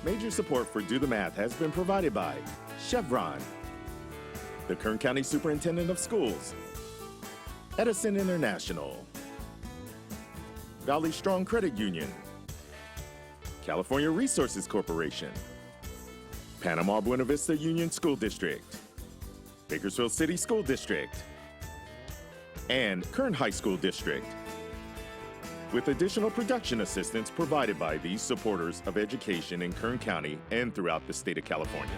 Major support for Do the Math has been provided by Chevron, the Kern County Superintendent of Schools, Edison International, Valley Strong Credit Union, California Resources Corporation, Panama Buena Vista Union School District, Bakersfield City School District, and Kern High School District, with additional production assistance provided by these supporters of education in Kern County and throughout the state of California.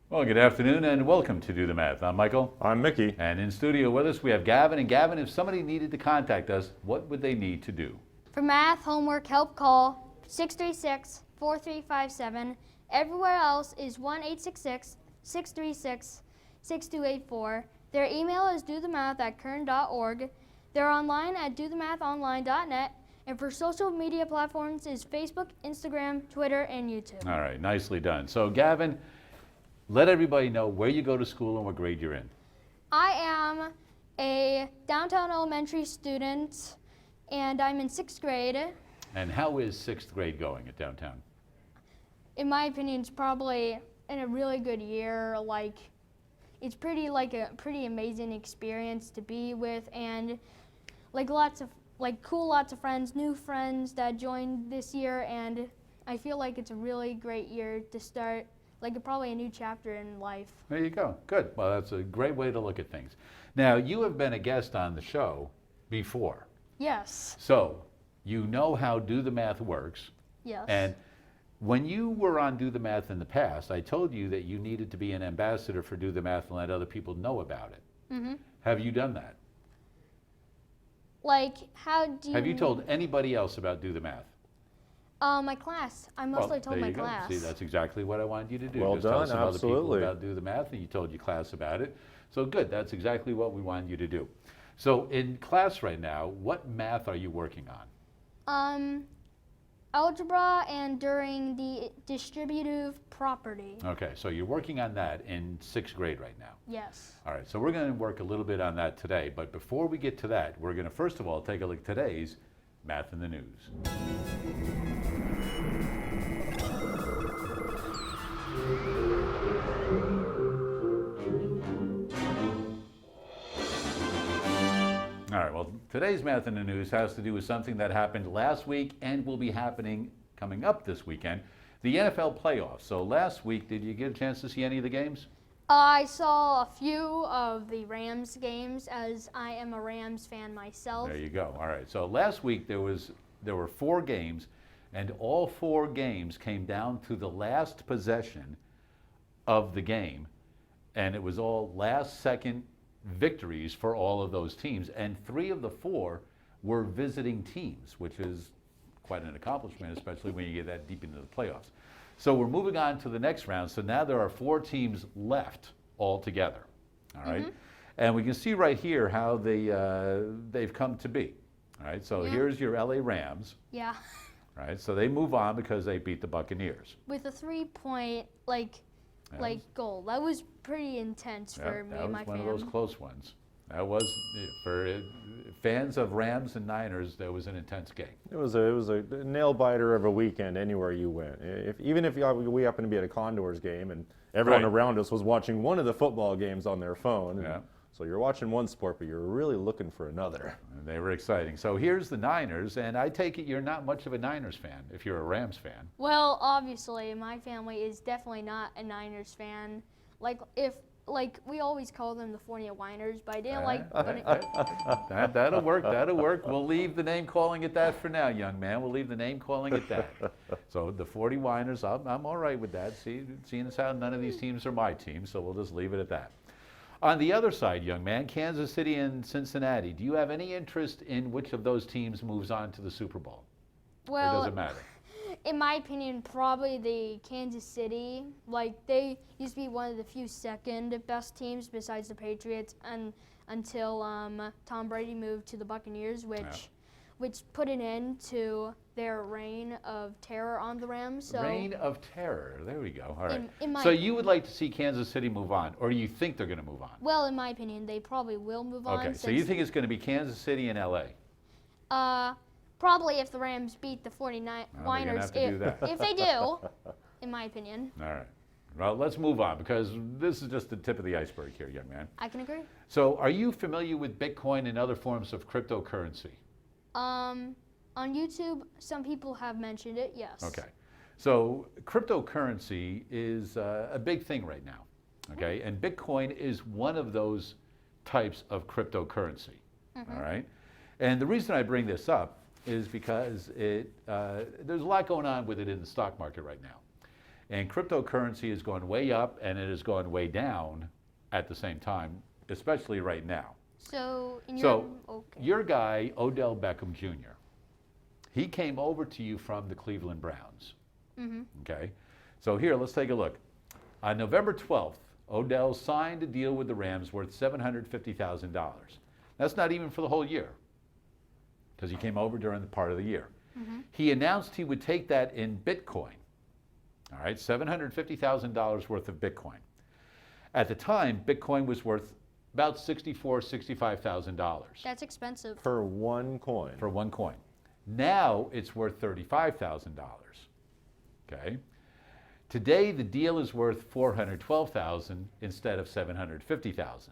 Well, good afternoon and welcome to Do the Math. I'm Michael. I'm Mickey. And in studio with us we have Gavin. And Gavin, if somebody needed to contact us, what would they need to do? For math, homework, help, call 636-4357. Everywhere else is 1-866-636-6284. Their email is dothemath@kern.org. They're online at dothemathonline.net. And for social media platforms is Facebook, Instagram, Twitter, and YouTube. All right, nicely done. So Gavin, let everybody know where you go to school and what grade you're in. I am a downtown elementary student, and I'm in 6th grade. And how is 6th grade going at downtown? In my opinion, it's probably in a really good year. It's pretty amazing experience to be with, and lots of friends, new friends that joined this year, and I feel like it's a really great year to start. Probably a new chapter in life. There you go. Good. Well, that's a great way to look at things. Now, you have been a guest on the show before. Yes. So, you know how Do the Math works. Yes. And when you were on Do the Math in the past, I told you that you needed to be an ambassador for Do the Math and let other people know about it. Mm-hmm. Have you done that? How do you... Have you told anybody else about Do the Math? My class. I mostly told my class. See, that's exactly what I wanted you to do. Well Just tell done, some other people absolutely. about Do the Math, and you told your class about it. So good, that's exactly what we wanted you to do. So in class right now, what math are you working on? Algebra and during the distributive property. Okay, so you're working on that in 6th grade right now. Yes. All right, so we're going to work a little bit on that today, but before we get to that, we're going to first of all take a look at today's Math in the News. All right, well, today's Math in the News has to do with something that happened last week and will be happening coming up this weekend, the NFL playoffs. So last week, did you get a chance to see any of the games? I saw a few of the Rams games, as I am a Rams fan myself. There you go. All right, so last week there were 4 games, and all 4 games came down to the last possession of the game, and it was all last-second victories for all of those teams, and 3 of the 4 were visiting teams, which is quite an accomplishment, especially when you get that deep into the playoffs. So we're moving on to the next round. So now there are 4 teams left altogether. All right, and we can see right here how they've come to be. All right, so here's your LA Rams. Yeah. All right, so they move on because they beat the Buccaneers. With a 3-point goal. That was pretty intense for me and my that was one fam. of those close ones. That was, for fans of Rams and Niners, that was an intense game. It was a nail biter of a weekend anywhere you went. Even if we happened to be at a Condors game and everyone around us was watching one of the football games on their phone. Yeah. So you're watching one sport, but you're really looking for another. And they were exciting. So here's the Niners, and I take it you're not much of a Niners fan if you're a Rams fan. Well, obviously, my family is definitely not a Niners fan. We always call them the 49ers, but I didn't That'll work. That'll work. We'll leave the name calling it that for now, young man. We'll leave the name calling it that. So the 49ers, I'm all right with that. Seeing as how none of these teams are my team, so we'll just leave it at that. On the other side, young man, Kansas City and Cincinnati, do you have any interest in which of those teams moves on to the Super Bowl? Well, or does it matter? in my opinion, probably the Kansas City. Like, they used to be one of the few second best teams besides the Patriots, and until Tom Brady moved to the Buccaneers, which put an end to their reign of terror on the Rams. So Reign of terror. There we go. All right. in my So you would like to see Kansas City move on, or you think they're going to move on? well, in my opinion, they probably will move on. Okay. So you think it's going to be Kansas City and L.A.? Probably if the Rams beat the 49ers. Well, they're gonna have to do that. If they do, in my opinion. All right. Well, let's move on because this is just the tip of the iceberg here, young man. I can agree. So are you familiar with Bitcoin and other forms of cryptocurrency? On YouTube, some people have mentioned it, yes. Okay. So cryptocurrency is a big thing right now, okay? And Bitcoin is one of those types of cryptocurrency, all right? And the reason I bring this up is because there's a lot going on with it in the stock market right now. And cryptocurrency is going way up and it is going way down at the same time, especially right now. So, Your guy, Odell Beckham Jr., he came over to you from the Cleveland Browns. Okay? So here, let's take a look. On November 12th, Odell signed a deal with the Rams worth $750,000. That's not even for the whole year, because he came over during the part of the year. He announced he would take that in Bitcoin. All right, $750,000 worth of Bitcoin. At the time, Bitcoin was worth about $64,000, $65,000 that's expensive. For one coin. for one coin. Now it's worth $35,000. Okay. Today the deal is worth $412,000 instead of $750,000.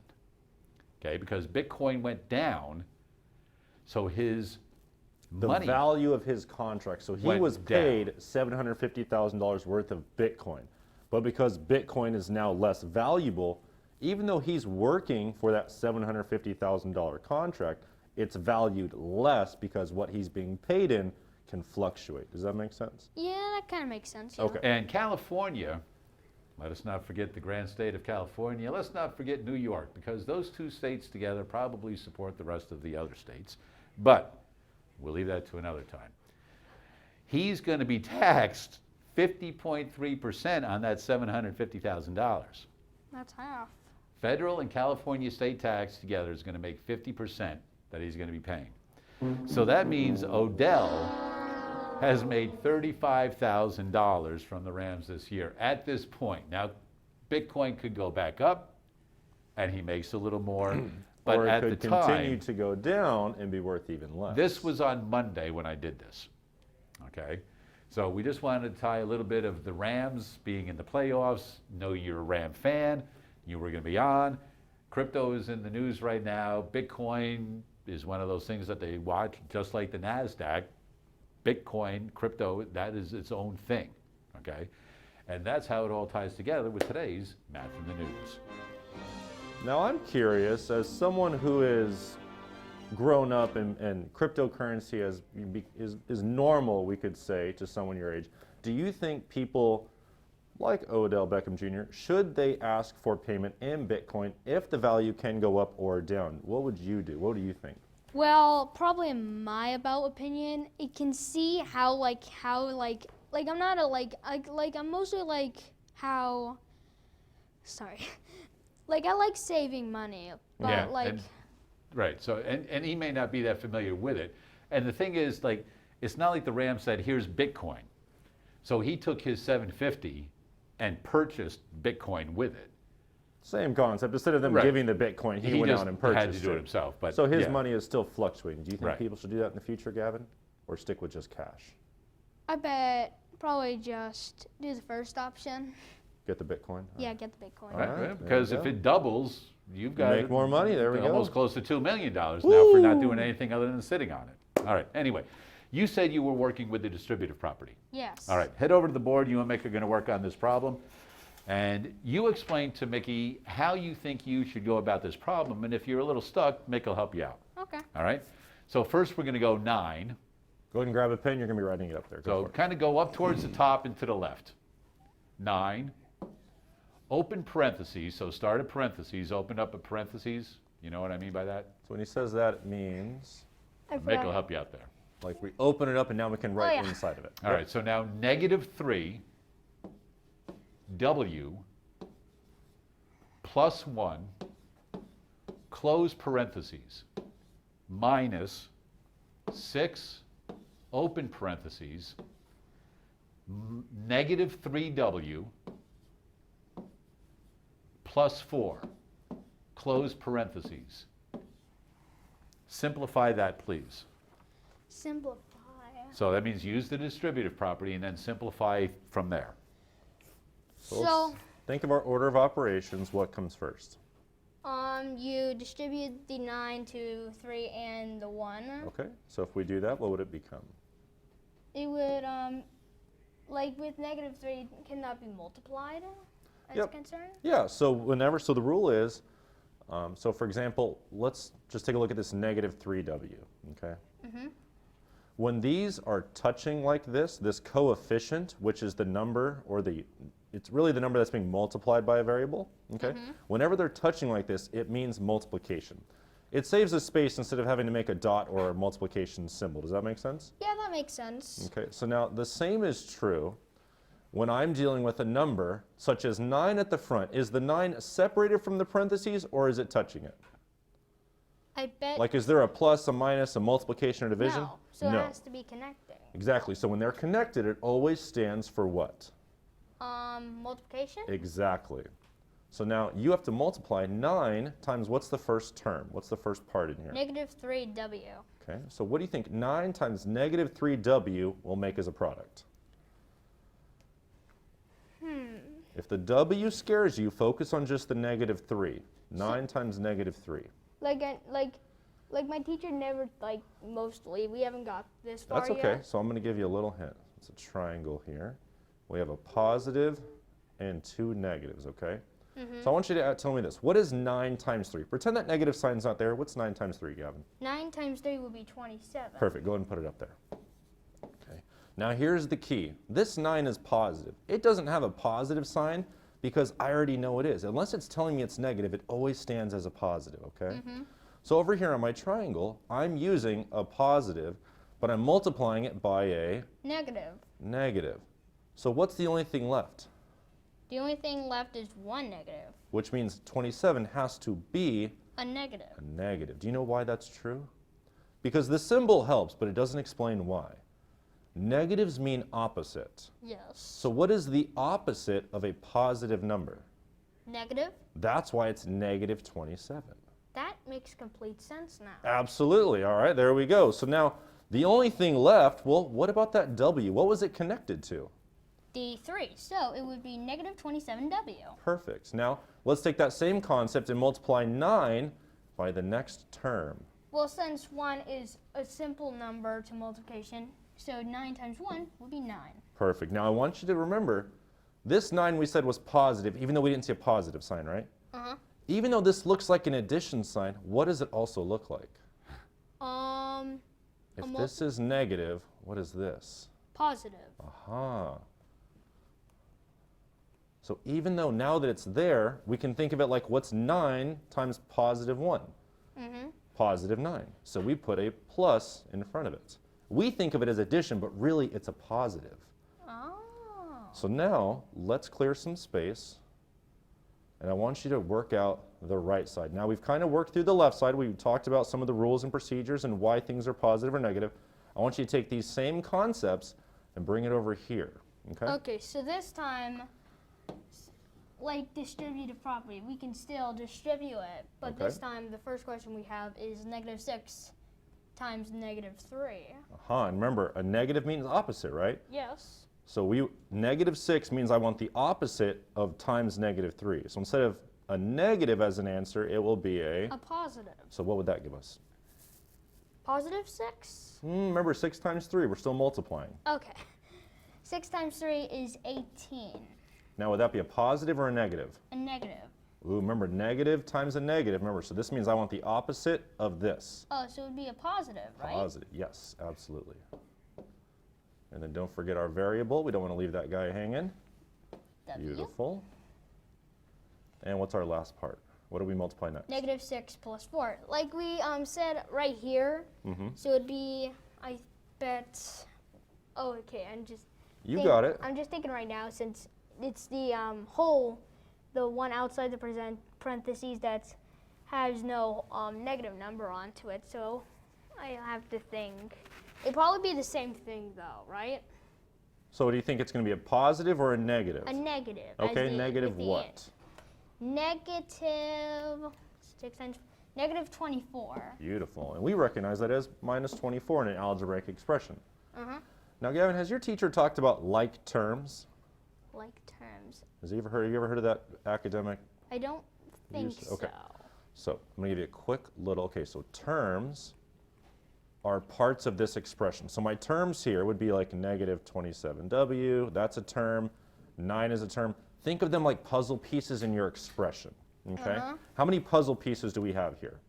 Okay, because Bitcoin went down, so his The money value of his contract. So he went was down. paid $750,000 worth of Bitcoin. But because Bitcoin is now less valuable, even though he's working for that $750,000 contract, it's valued less because what he's being paid in can fluctuate. Does that make sense? Yeah, that kind of makes sense. Yeah. Okay. And California, let us not forget the grand state of California. Let's not forget New York, because those two states together probably support the rest of the other states. But we'll leave that to another time. He's going to be taxed 50.3% on that $750,000. That's half. Federal and California state tax together is going to make 50% that he's going to be paying. So that means Odell has made $35,000 from the Rams this year at this point. Now, Bitcoin could go back up and he makes a little more, but or it at could the continue time, to go down and be worth even less. this was on Monday when I did this, okay? So we just wanted to tie a little bit of the Rams being in the playoffs. Know you're a Ram fan. You were going to be on. Crypto is in the news right now. Bitcoin is one of those things that they watch, just like the NASDAQ. Bitcoin, crypto, that is its own thing, okay? And that's how it all ties together with today's Matt from the News. Now I'm curious, as someone who is grown up and cryptocurrency is normal, we could say, to someone your age, do you think people like Odell Beckham Jr., should they ask for payment in Bitcoin if the value can go up or down? What would you do? What do you think? Well, probably in my opinion, it can see how I'm not a I'm mostly like how, sorry, like I like saving money, but Yeah, like. Right, so, and he may not be that familiar with it. And the thing is, like, it's not like the Rams said, here's Bitcoin. So he took his 750 and purchased Bitcoin with it. Same concept. Instead of them Right. giving the Bitcoin, he went just out and purchased had to do it himself. But So his yeah. money is still fluctuating. Do you think Right. people should do that in the future, Gavin? Or stick with just cash? I bet probably just do the first option. Get the Bitcoin? Yeah, get the Bitcoin. Right, All right, right, there because you if go. it doubles, you've got Make more money, there we go. almost close to $2 million now for not doing anything other than sitting on it. All right, anyway, you said you were working with the distributive property. Yes. All right, head over to the board. You and Mick are going to work on this problem. And you explain to Mickey how you think you should go about this problem. And if you're a little stuck, Mick will help you out. Okay. All right? So first we're going to go 9. Go ahead and grab a pen. You're going to be writing it up there. Go So for it. kind of go up towards the top and to the left. 9. open parentheses, so start a parentheses, open up a parentheses. You know what I mean by that? So when he says that, it means I Mick will forgot. help you out there. like we open it up and now we can write yeah. inside of it. All right, so now -3 W plus 1 close parentheses minus 6 open parentheses -3W plus 4 close parentheses. Simplify that, please. Simplify. So that means use the distributive property and then simplify from there. So let's think of our order of operations. What comes first? You distribute the 9 to 3 and the 1. Okay, so if we do that, what would it become? It would, like with -3, can that be multiplied as Yep. concerned? Yeah, so so the rule is, so for example, let's just take a look at this -3W, okay? When these are touching like this coefficient, which is the number, or it's really the number that's being multiplied by a variable, okay? Whenever they're touching like this, it means multiplication. It saves us space instead of having to make a dot or a multiplication symbol. Does that make sense? Yeah, that makes sense. Okay, so now the same is true when I'm dealing with a number such as 9 at the front. Is the 9 separated from the parentheses or is it touching it? I bet. Like, is there a plus, a minus, a multiplication, or division? No, so it has to be connecting. Exactly, so when they're connected, it always stands for what? Multiplication? Exactly. So now you have to multiply 9 times what's the first term? What's the first part in here? -3W. Okay, so what do you think 9 times -3W will make as a product? If the W scares you, focus on just the -3. 9 times -3. Like my teacher never, like, mostly, we haven't got this far That's okay, yet. so I'm going to give you a little hint. It's a triangle here. We have a positive and 2 negatives, okay? So I want you to tell me this. What is 9 times 3? Pretend that negative sign's not there. What's 9 times 3, Gavin? 9 times 3 would be 27. Perfect. Go ahead and put it up there. Okay. Now here's the key. This 9 is positive. It doesn't have a positive sign because I already know it is. Unless it's telling me it's negative, it always stands as a positive, okay? So over here on my triangle, I'm using a positive, but I'm multiplying it by a Negative. negative. So what's the only thing left? The only thing left is 1 negative. Which means 27 has to be A negative. a negative. Do you know why that's true? Because the symbol helps, but it doesn't explain why. Negatives mean opposite. Yes. So what is the opposite of a positive number? Negative? That's why it's -27. That makes complete sense now. Absolutely. All right, there we go. So now the only thing left, well, what about that W? What was it connected to? The 3, so it would be -27W. Perfect. Now let's take that same concept and multiply 9 by the next term. Well, since 1 is a simple number to multiplication, so 9 times 1 would be 9. Perfect. Now I want you to remember, this 9 we said was positive, even though we didn't see a positive sign, right? Even though this looks like an addition sign, what does it also look like? If this is negative, what is this? Positive. Aha. So even though now that it's there, we can think of it like what's 9 times +1? Positive 9. So we put a plus in front of it. We think of it as addition, but really it's a positive. Oh. So now let's clear some space. And I want you to work out the right side. Now we've kind of worked through the left side. We've talked about some of the rules and procedures and why things are positive or negative. I want you to take these same concepts and bring it over here. Okay? Okay, so this time, like distributive property, we can still distribute it, but this time the first question we have is -6 times -3. And remember, a negative means opposite, right? Yes. So -6 means I want the opposite of times -3. So instead of a negative as an answer, it will be a positive. So what would that give us? +6? Remember, 6 times 3, we're still multiplying. Okay. 6 times 3 is 18. Now would that be a positive or a negative? A negative. Ooh, remember, negative times a negative. Remember, so this means I want the opposite of this. Oh, so it would be a positive, right? Positive, yes, absolutely. And then don't forget our variable. We don't want to leave that guy hanging. W. Beautiful. And what's our last part? What do we multiply next? Negative 6 plus 4. Like we said right here, so it'd be, I bet, oh, okay, You got it. I'm just thinking right now, since it's the the one outside the parentheses that has no negative number onto it, so I have to think. It'd probably be the same thing though, right? So do you think it's going to be a positive or a negative? A negative. Okay, negative what? Negative 6 times, negative 24. Beautiful. And we recognize that as minus 24 in an algebraic expression. Now, Gavin, has your teacher talked about like terms? Like terms. Have you ever heard of that academic? I don't think use? Okay. so. So I'm going to give you a quick little, okay, so terms are parts of this expression. So my terms here would be like negative 27w, that's a term, 9 is a term. Think of them like puzzle pieces in your expression, okay? How many puzzle pieces do we have here?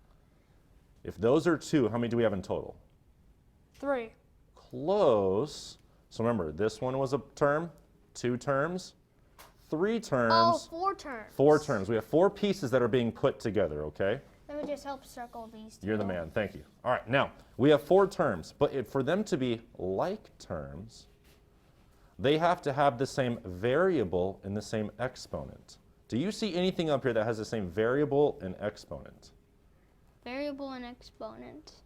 If those are 2, how many do we have in total? 3. Close. So remember, this one was a term, 2 terms, 3 terms. Oh, 4 terms. 4 terms. We have 4 pieces that are being put together, okay? Let me just help circle these two. You're the man, thank you. All right, now, we have 4 terms, but for them to be like terms, they have to have the same variable and the same exponent. Do you see anything up here that has the same variable and exponent? Variable and exponent.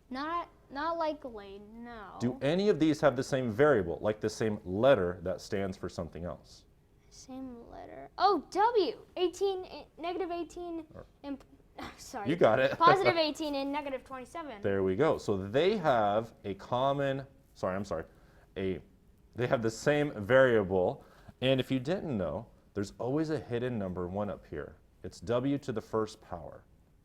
Not likely, no. Do any of these have the same variable, like the same letter that stands for something else? Same letter. Oh, W. 18, negative 18, and, sorry. You got it. Positive 18 and negative 27. There we go. So they have a common, they have the same variable. And if you didn't know, there's always a hidden number 1 up here. It's W to the first power.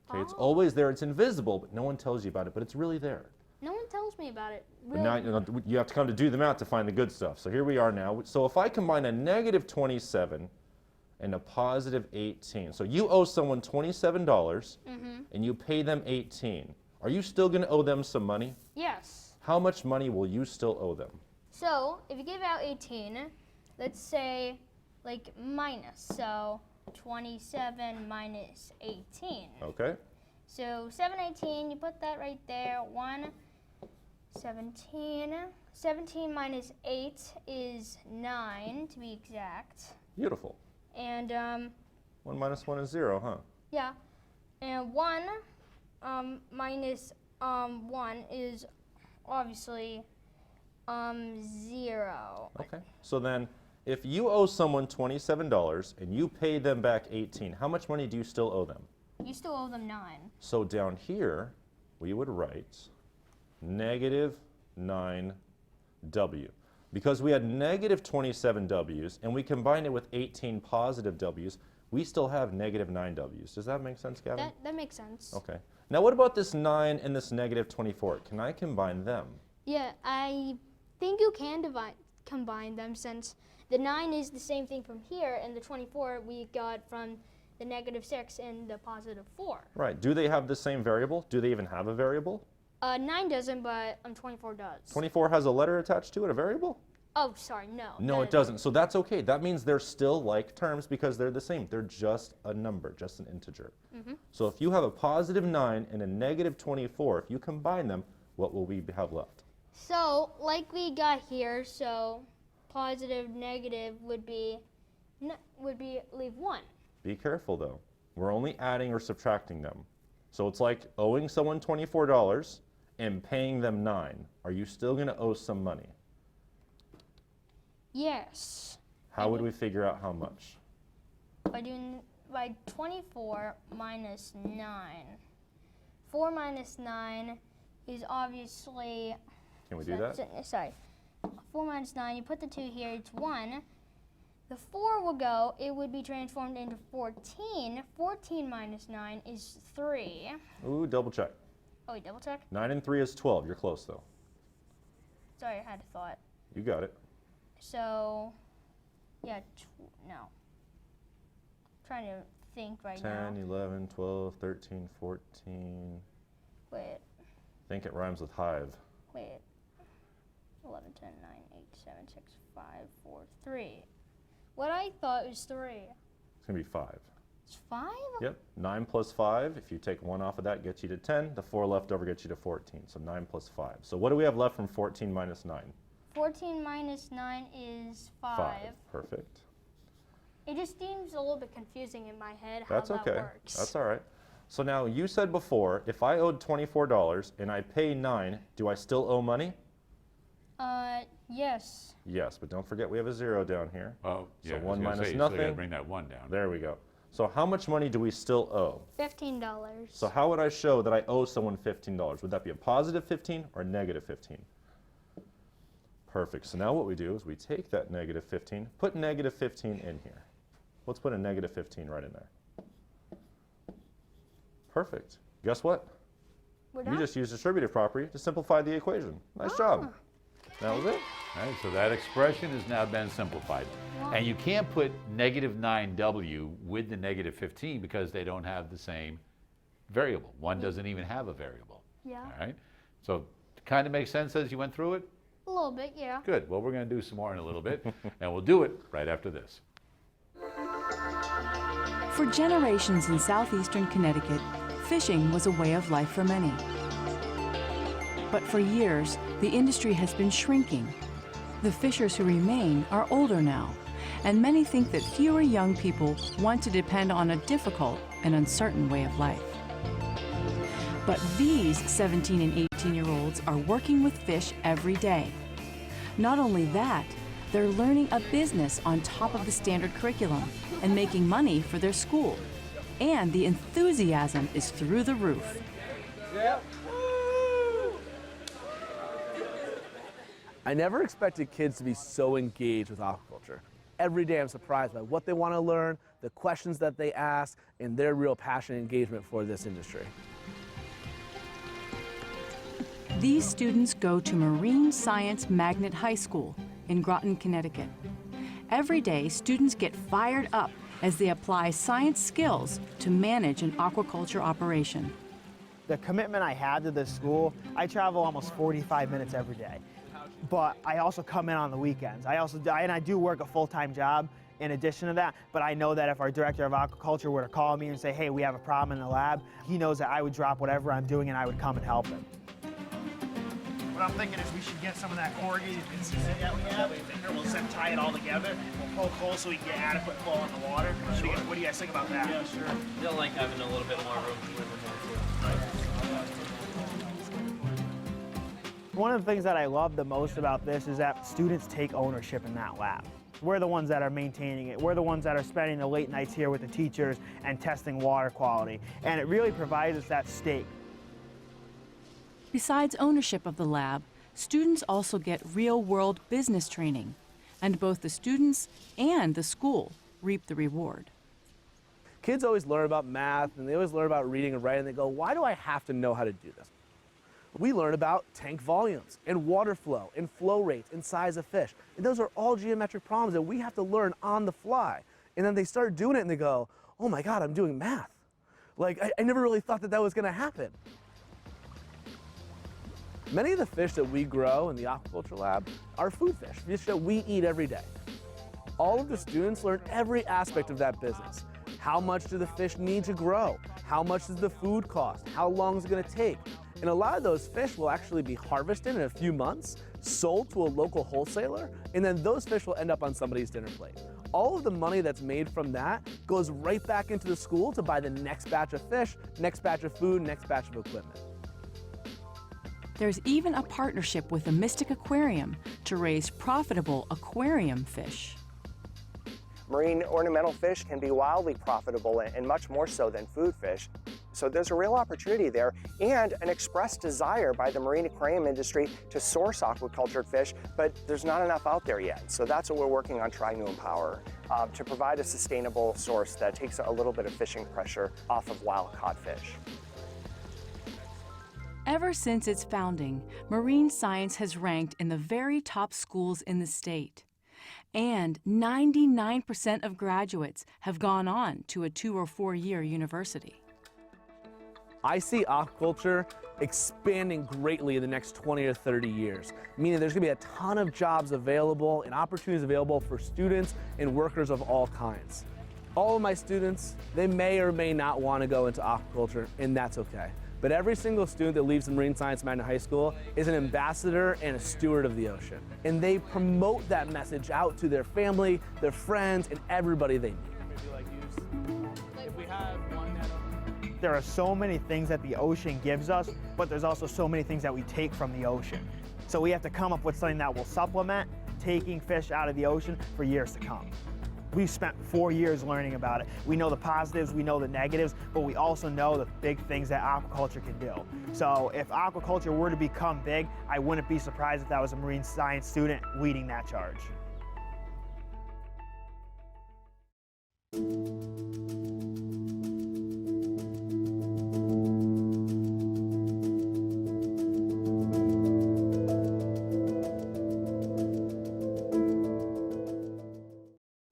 Okay, it's always there. It's invisible, but no one tells you about it, but it's really there. No one tells me about it. But Really? now you have to come to do the math to find the good stuff. So here we are now. So if I combine a negative 27 and a positive 18, so you owe someone $27 and you pay them 18. Are you still going to owe them some money? Yes. How much money will you still owe them? So, if you give out 18, let's say, like, minus. So, 27 minus 18. Okay. So, 718, you put that right there. 17. 17 minus 8 is 9, to be exact. Beautiful. And, 1 minus 1 is 0, huh? yeah. And 1 minus 1 is obviously 0. Okay. So then, if you owe someone $27 and you pay them back 18, how much money do you still owe them? You still owe them 9. So down here, we would write negative 9w. Because we had negative 27 w's and we combined it with 18 positive w's, we still have negative 9 w's. Does that make sense, Gavin? That makes sense. Okay. Now what about this 9 and this negative 24? Can I combine them? Yeah, I think you can combine them, since the 9 is the same thing from here, and the 24 we got from the negative 6 and the positive 4. Right. Do they have the same variable? Do they even have a variable? 9 doesn't, but 24 does. 24 has a letter attached to it, a variable? Oh, sorry, no. No, it doesn't. So that's okay. That means they're still like terms because they're the same. They're just a number, just an integer. So if you have a positive 9 and a negative 24, if you combine them, what will we have left? So, like we got here, so positive, negative would be leave 1. Be careful though. We're only adding or subtracting them. So it's like owing someone $24 and paying them 9. Are you still going to owe some money? Yes. How would we figure out how much? By 24 minus 9. 4 minus 9 is obviously... Can we do that? Sorry. 4 minus 9, you put the 2 here, it's 1. The 4 will go, it would be transformed into 14. 14 minus 9 is 3. Ooh, double check. Oh, wait, double check? 9 and 3 is 12. You're close though. Sorry, I had a thought. You got it. So, yeah, no. I'm trying to think right now. 10, 11, 12, 13, 14. Wait, I think it rhymes with hive. wait. 11, 10, 9, 8, 7, 6, 5, 4, 3. What I thought was 3. It's going to be 5. It's 5? Yep, 9 plus 5, if you take 1 off of that, gets you to 10. The 4 left over gets you to 14, so 9 plus 5. So what do we have left from 14 minus 9? 14 minus 9 is 5. Perfect. It just seems a little bit confusing in my head how That's that okay. works. That's all right. So now you said before, if I owed $24 and I pay 9, do I still owe money? Yes. Yes, but don't forget we have a 0 down here. Oh, yeah. So I was 1 gonna minus say, you nothing. still gotta bring that 1 down. There we go. So how much money do we still owe? $15. So how would I show that I owe someone $15? Would that be a positive 15 or negative 15? Perfect. So now what we do is we take that negative 15, put negative 15 in here. Let's put a negative 15 right in there. Perfect. Guess what? We're You done? just used distributive property to simplify the equation. Nice job. That was it. All right, so that expression has now been simplified. And you can't put negative 9w with the negative 15 because they don't have the same variable. One doesn't even have a variable. Yeah. All right? So it kind of makes sense as you went through it? A little bit, yeah. Good. Well, we're going to do some more in a little bit, and we'll do it right after this. For generations in southeastern Connecticut, fishing was a way of life for many. But for years, the industry has been shrinking. The fishers who remain are older now, and many think that fewer young people want to depend on a difficult and uncertain way of life. But these 17 and 18-year-olds are working with fish every day. Not only that, they're learning a business on top of the standard curriculum and making money for their school. And the enthusiasm is through the roof. I never expected kids to be so engaged with aquaculture. Every day I'm surprised by what they want to learn, the questions that they ask, and their real passion and engagement for this industry. These students go to Marine Science Magnet High School in Groton, Connecticut. Every day, students get fired up as they apply science skills to manage an aquaculture operation. The commitment I had to this school, I travel almost 45 minutes every day. But I also come in on the weekends. I do work a full-time job in addition to that, but I know that if our director of aquaculture were to call me and say, hey, we have a problem in the lab, he knows that I would drop whatever I'm doing and I would come and help him. What I'm thinking is we should get some of that corrugated pieces that we have, and we'll zip tie it all together. We'll poke holes so we can get adequate flow in the water. Sure. What do you guys think about that? Yeah, sure. They'll like having a little bit more room to live in there too. One of the things that I love the most about this is that students take ownership in that lab. We're the ones that are maintaining it. We're the ones that are spending the late nights here with the teachers and testing water quality. And it really provides us that stake. Besides ownership of the lab, students also get real-world business training, and both the students and the school reap the reward. Kids always learn about math and they always learn about reading and writing. They go, why do I have to know how to do this? We learn about tank volumes and water flow and flow rates and size of fish. And those are all geometric problems that we have to learn on the fly. And then they start doing it and they go, oh my God, I'm doing math. Like, I never really thought that that was gonna happen. Many of the fish that we grow in the aquaculture lab are food fish that we eat every day. All of the students learn every aspect of that business. How much do the fish need to grow? How much does the food cost? How long is it gonna take? And a lot of those fish will actually be harvested in a few months, sold to a local wholesaler, and then those fish will end up on somebody's dinner plate. All of the money that's made from that goes right back into the school to buy the next batch of fish, next batch of food, next batch of equipment. There's even a partnership with the Mystic Aquarium to raise profitable aquarium fish. Marine ornamental fish can be wildly profitable and much more so than food fish. So there's a real opportunity there and an expressed desire by the marine aquarium industry to source aquacultured fish, but there's not enough out there yet. So that's what we're working on trying to empower, to provide a sustainable source that takes a little bit of fishing pressure off of wild-caught fish. Ever since its founding, marine science has ranked in the very top schools in the state. And 99% of graduates have gone on to a 2- or 4-year university. I see aquaculture expanding greatly in the next 20 or 30 years, meaning there's gonna be a ton of jobs available and opportunities available for students and workers of all kinds. All of my students, they may or may not want to go into aquaculture, and that's okay. But every single student that leaves the Marine Science Magnet High School is an ambassador and a steward of the ocean. And they promote that message out to their family, their friends, and everybody they meet. There are so many things that the ocean gives us, but there's also so many things that we take from the ocean. So we have to come up with something that will supplement taking fish out of the ocean for years to come. We've spent 4 years learning about it. We know the positives, we know the negatives, but we also know the big things that aquaculture can do. So if aquaculture were to become big, I wouldn't be surprised if that was a marine science student leading that charge.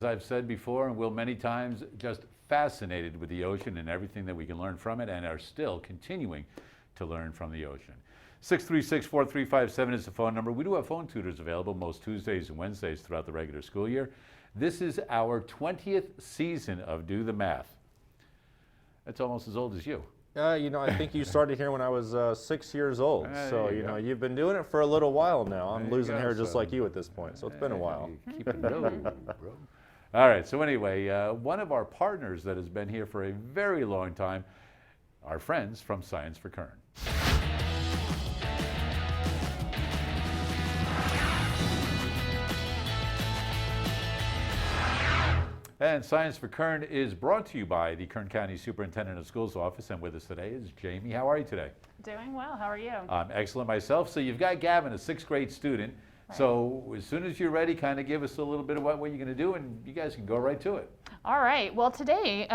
As I've said before and will many times, just fascinated with the ocean and everything that we can learn from it, and are still continuing to learn from the ocean. 636-4357 is the phone number. We do have phone tutors available most Tuesdays and Wednesdays throughout the regular school year. This is our 20th season of Do the Math. That's almost as old as you. You know, I think you started here when I was 6 years old. So, you know, you've been doing it for a little while now. I'm losing hair just like you at this point, so it's been a while. Keep it going, bro. All right, so anyway, one of our partners that has been here for a very long time, our friends from Science for Kern. And Science for Kern is brought to you by the Kern County Superintendent of Schools office, and with us today is Jamie. How are you today? Doing well. How are you? I'm excellent myself. So you've got Gavin, a 6th grade student. Right. So as soon as you're ready, kind of give us a little bit of what you're going to do, and you guys can go right to it. All right. Well, today,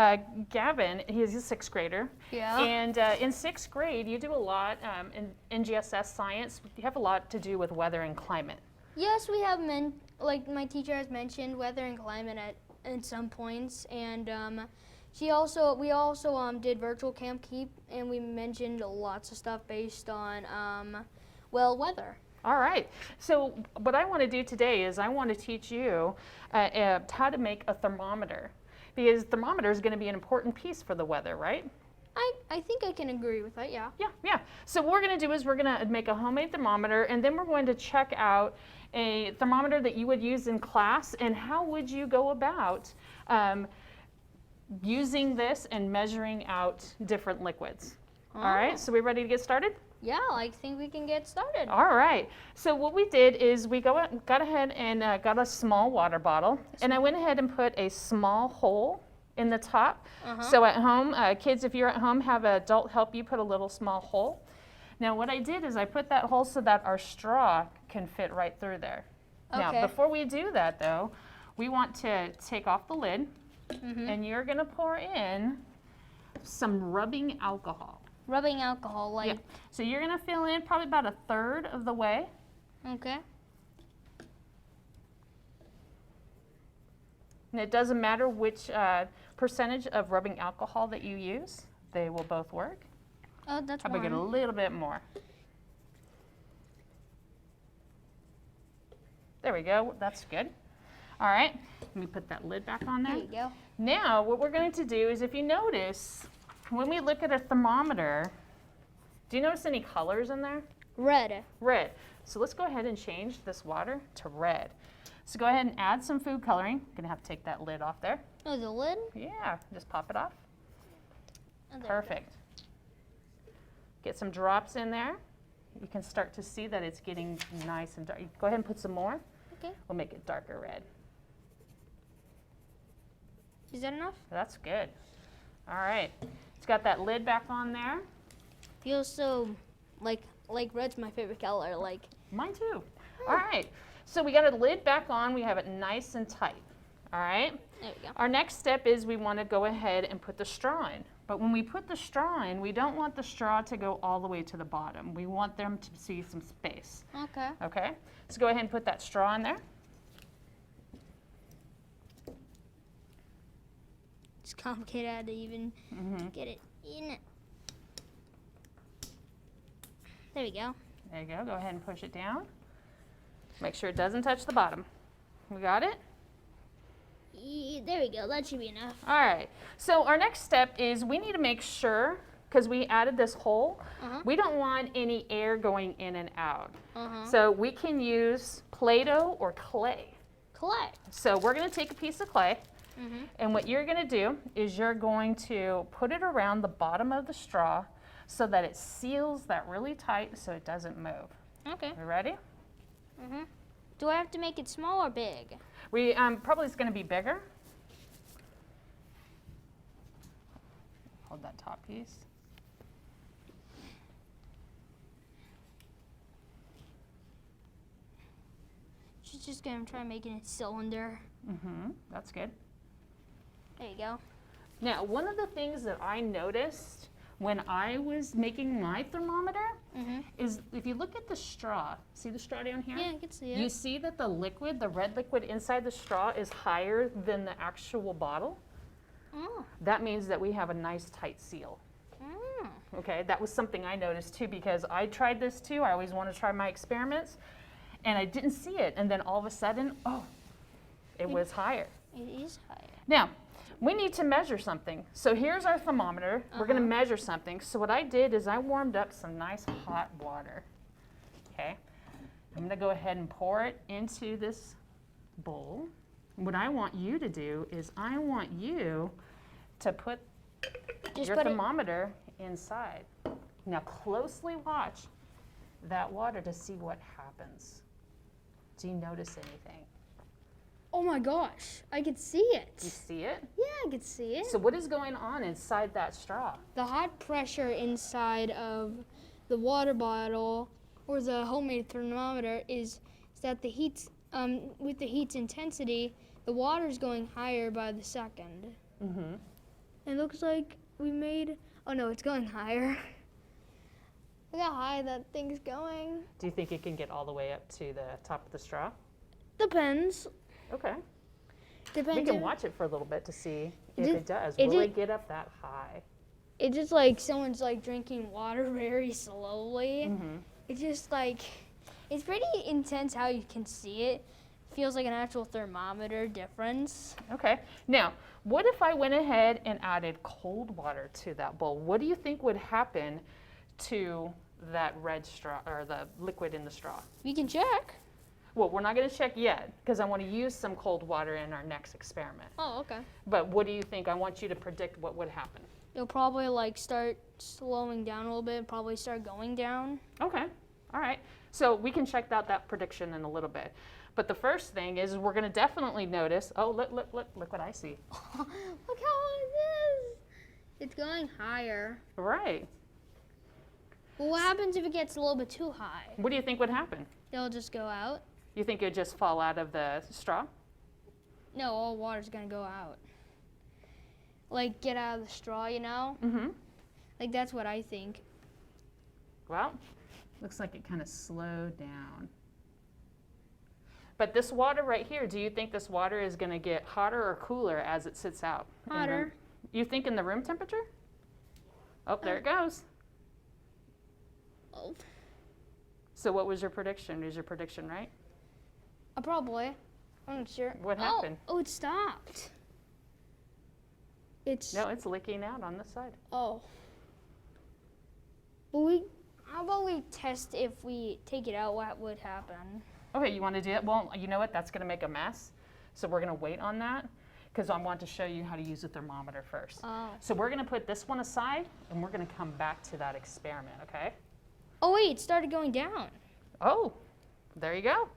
Gavin, he's a 6th grader. Yeah. And in 6th grade, you do a lot in GSS science. You have a lot to do with weather and climate. Yes, we have like my teacher has mentioned weather and climate at some points, and we also did virtual Camp Keep, and we mentioned lots of stuff based on well, weather. All right. So what I want to do today is I want to teach you how to make a thermometer, because thermometer is going to be an important piece for the weather, right? I think I can agree with that, yeah. Yeah. So what we're going to do is we're going to make a homemade thermometer, and then we're going to check out a thermometer that you would use in class, and how would you go about using this and measuring out different liquids. Oh. All right, so we ready to get started? Yeah, I think we can get started. All right. So what we did is we got ahead and got a small water bottle, and I went ahead and put a small hole in the top. So at home, kids, if you're at home, have an adult help you put a little small hole. Now what I did is I put that hole so that our straw can fit right through there. Okay. Now before we do that though, we want to take off the lid, and you're going to pour in some rubbing alcohol. Rubbing alcohol, like. Yeah. So you're going to fill in probably about 1/3 of the way. Okay. And it doesn't matter which percentage of rubbing alcohol that you use. They will both work. Oh, that's How about get a little bit more? There we go. That's good. All right. Let me put that lid back on there. There you go. Now, what we're going to do is, if you notice, when we look at a thermometer, do you notice any colors in there? Red. Red. So let's go ahead and change this water to red. So go ahead and add some food coloring. You're gonna have to take that lid off there. Oh, the lid? Yeah, just pop it off. Oh, Perfect. Get some drops in there. You can start to see that it's getting nice and dark. Go ahead and put some more. Okay. We'll make it darker red. Is that enough? That's good. All right. It's got that lid back on there. Feels so like red's my favorite color. Like. Mine too. All right. So we got a lid back on. We have it nice and tight. All right. There we go. Our next step is we want to go ahead and put the straw in. But when we put the straw in, we don't want the straw to go all the way to the bottom. We want them to see some space. Okay. Okay. So go ahead and put that straw in there. It's complicated how to even get it in. There we go. There you go. Go ahead and push it down. Make sure it doesn't touch the bottom. We got it? there we go. That should be enough. All right. So our next step is we need to make sure, because we added this hole, we don't want any air going in and out. So we can use Play-Doh or clay. Clay. So we're going to take a piece of clay, and what you're going to do is you're going to put it around the bottom of the straw so that it seals that really tight so it doesn't move. Okay. You ready? Do I have to make it small or big? We probably it's going to be bigger. Hold that top piece. She's just gonna try making a cylinder. That's good. There you go. Now, one of the things that I noticed when I was making my thermometer is if you look at the straw, see the straw down here? Yeah, I can see it. You see that the liquid, the red liquid inside the straw is higher than the actual bottle? Oh. That means that we have a nice tight seal. Okay, that was something I noticed too because I tried this too. I always want to try my experiments and I didn't see it. And then all of a sudden, oh, it was higher. It is higher. Now, we need to measure something. So here's our thermometer. We're going to measure something. So what I did is I warmed up some nice hot water. Okay. I'm going to go ahead and pour it into this bowl. What I want you to do is I want you to put your thermometer inside. Now closely watch that water to see what happens. Do you notice anything? Oh my gosh, I can see it. You see it? Yeah, I can see it. So what is going on inside that straw? The hot pressure inside of the water bottle or the homemade thermometer is that the heat's with the heat's intensity, the water's going higher by the second. It looks like we made. Oh no, it's going higher. Look how high that thing's going. Do you think it can get all the way up to the top of the straw? Depends. Okay. Depends. We can if- watch it for a little bit to see if Just- it does. it Will just- it get up that high? It's just like someone's like drinking water very slowly. It's just like, it's pretty intense how you can see it. Feels like an actual thermometer difference. Okay. Now, what if I went ahead and added cold water to that bowl? What do you think would happen to that red straw or the liquid in the straw? We can check. Well, we're not going to check yet because I want to use some cold water in our next experiment. Oh, okay. But what do you think? I want you to predict what would happen. It'll probably like start slowing down a little bit, probably start going down. Okay. All right. So we can check out that prediction in a little bit. But the first thing is we're going to definitely notice, oh, look what I see. Look how it is. It's going higher. Right. But what happens if it gets a little bit too high? What do you think would happen? It'll just go out. You think it would just fall out of the straw? No, all water's gonna go out. Like get out of the straw, you know? Like that's what I think. Well, looks like it kind of slowed down. But this water right here, do you think this water is going to get hotter or cooler as it sits out? Hotter. You think in the room temperature? Oh, there it goes. Oh. So what was your prediction? Is your prediction right? Probably. I'm not sure. What happened? Oh, it stopped. It's No, it's leaking out on this side. Oh. But how about we test if we take it out, what would happen? Okay, you want to do it? Well, you know what? That's going to make a mess. So we're going to wait on that because I want to show you how to use a thermometer first. Oh. So we're going to put this one aside and we're going to come back to that experiment, okay? Oh wait, it started going down. Oh, there you go.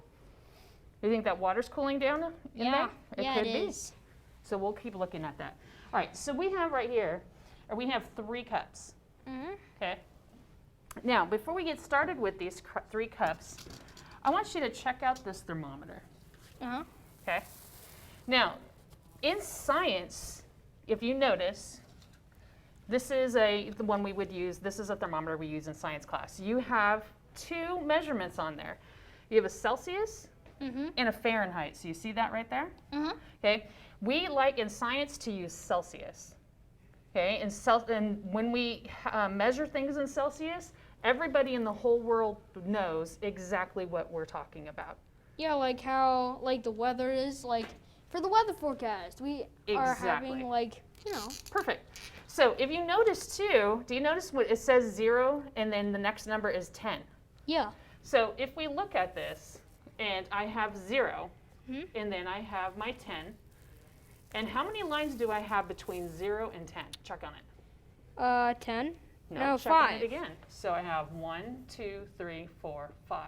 You think that water's cooling down in there? Yeah, could it be. is. So we'll keep looking at that. All right, so we have right here, or we have 3 cups, okay? Now, before we get started with these 3 cups, I want you to check out this thermometer, okay? Now, in science, if you notice, this is the one we would use, this is a thermometer we use in science class. You have 2 measurements on there. You have a Celsius and a Fahrenheit. So you see that right there? Okay. We like in science to use Celsius. Okay. And when we measure things in Celsius, everybody in the whole world knows exactly what we're talking about. Yeah, like how like the weather is like For the weather forecast, we are Exactly. having like, you know. Perfect. So if you notice too, do you notice what it says 0 and then the next number is 10? Yeah. So if we look at this and I have 0 and then I have my 10, and how many lines do I have between 0 and 10? Check on it. 10. No, No, check on 5. it again. So I have 1, 2, 3, 4, 5.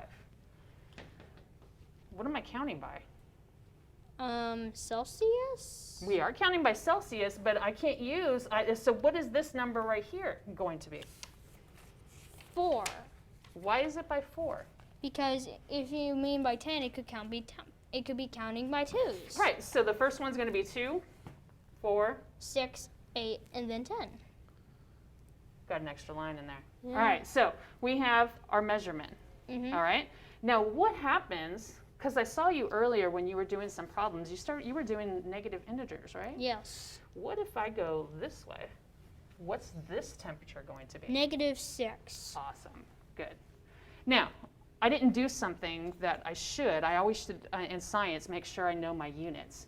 What am I counting by? Celsius? We are counting by Celsius, but I can't use, so what is this number right here going to be? 4. Why is it by 4? Because if you mean by 10, it could it could be counting by 2s. Right, so the first one's going to be 2, 4. 6, 8, and then 10. Got an extra line in there. Yeah. All right, so we have our measurement. Mhm. All right. Now what happens, because I saw you earlier when you were doing some problems, you were doing negative integers, right? Yes. What if I go this way? What's this temperature going to be? -6. Awesome. Good. Now, I didn't do something that I should. I always should, in science, make sure I know my units.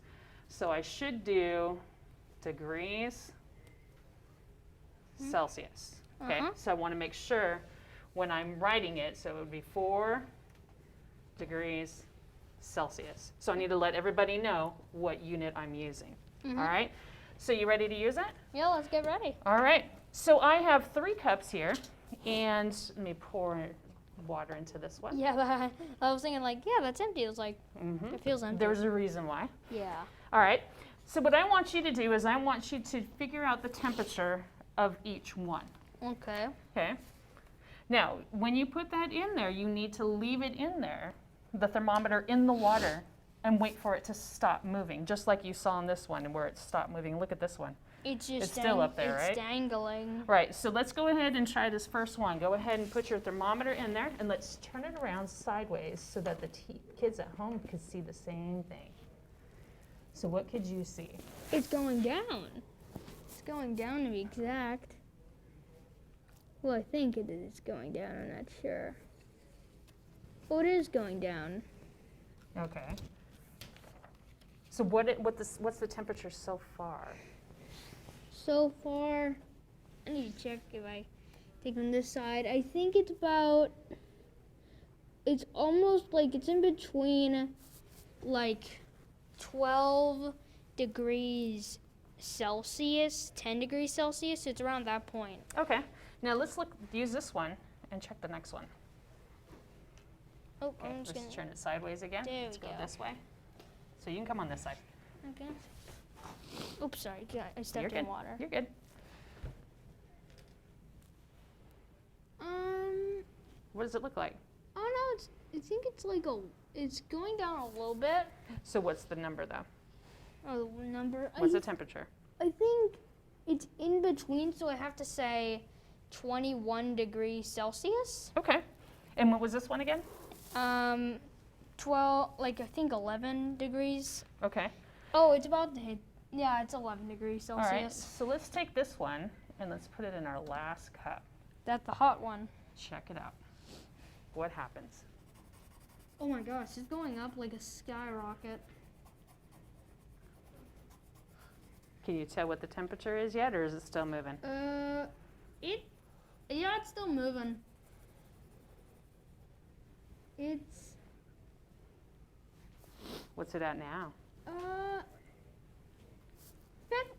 So I should do degrees Celsius. Okay, so I want to make sure when I'm writing it, so it would be 4 degrees Celsius. So I need to let everybody know what unit I'm using. All right, so you ready to use it? Yeah, let's get ready. All right, so I have 3 cups here, and let me pour water into this one. Yeah, I was thinking like, yeah, that's empty. It was like, it feels empty. There's a reason why. Yeah. All right, so what I want you to do is I want you to figure out the temperature of each one. Okay. Okay. Now, when you put that in there, you need to leave it in there, the thermometer in the water, and wait for it to stop moving, just like you saw in this one where it stopped moving. Look at this one. It's just It's still up there, it's right? dangling. Right, so let's go ahead and try this first one. Go ahead and put your thermometer in there, and let's turn it around sideways so that the kids at home can see the same thing. So what could you see? It's going down. It's going down to be exact. Well, I think it is going down. I'm not sure. Oh, it is going down. Okay. So what's the temperature so far? So far, I need to check if I take on this side. I think it's almost like it's in between like 12 degrees Celsius, 10 degrees Celsius. It's around that point. Okay. Now let's use this one and check the next one. Oh, Okay, I'm just let's gonna. turn it sideways again. There Let's we go go. this way. So you can come on this side. Okay. Oops, sorry. I You're stepped good. in water. You're good. What does it look like? Oh no, I think it's like it's going down a little bit. So what's the number though? Oh, the number. What's the temperature? I think it's in between, so I have to say 21 degrees Celsius. Okay. And what was this one again? 12, like I think 11 degrees. Okay. Oh, it's about to hit. Yeah, it's 11 degrees All right. Celsius. So let's take this one and let's put it in our last cup. That's the hot one. Check it out. What happens? Oh my gosh, it's going up like a skyrocket. Can you tell what the temperature is yet, or is it still moving? Yeah, it's still moving. What's it at now?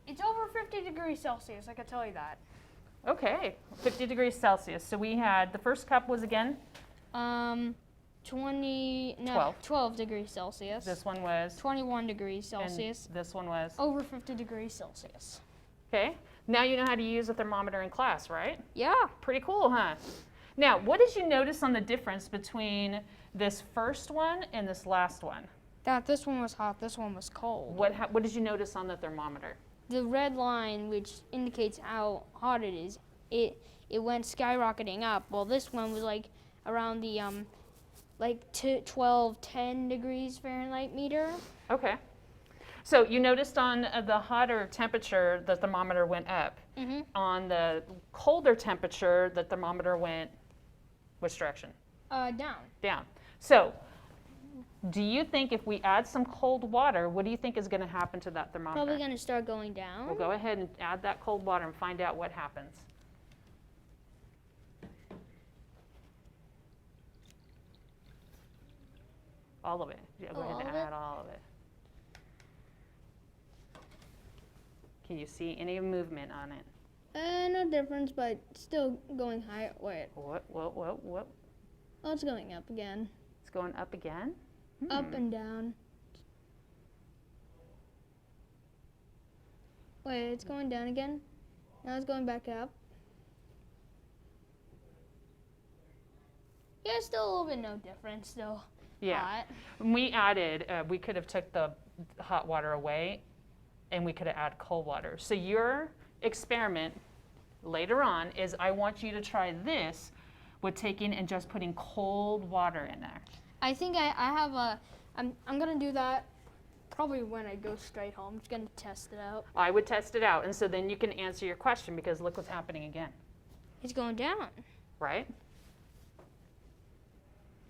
It's over 50 degrees Celsius, I can tell you that. Okay, 50 degrees Celsius. So we had, the first cup was again? 12 degrees Celsius. This one was? 21 degrees Celsius. And this one was? Over 50 degrees Celsius. Okay, now you know how to use a thermometer in class, right? Yeah. Pretty cool, huh? Now, what did you notice on the difference between this first one and this last one? That this one was hot, this one was cold. What did you notice on the thermometer? The red line, which indicates how hot it is, it went skyrocketing up. Well, this one was like around the 10 degrees Fahrenheit meter. Okay. So you noticed on the hotter temperature, the thermometer went up. Mm-hmm. On the colder temperature, the thermometer went which direction? Down. Down. So Do you think if we add some cold water, what do you think is going to happen to that thermometer? Probably gonna start going down. Well, go ahead and add that cold water and find out what happens. All of it. Yeah, go ahead and add all of it. Can you see any movement on it? No difference, but still going higher. Wait. What? Oh, it's going up again. It's going up again? Up and down. Wait, it's going down again. Now it's going back up. Yeah, still a little bit no difference. Still hot. When we added, we could have took the hot water away, and we could have added cold water. So your experiment later on is I want you to try this with taking and just putting cold water in there. I think I have a. I'm gonna do that probably when I go straight home. I'm just gonna test it out. I would test it out, and so then you can answer your question because look what's happening again. It's going down. Right?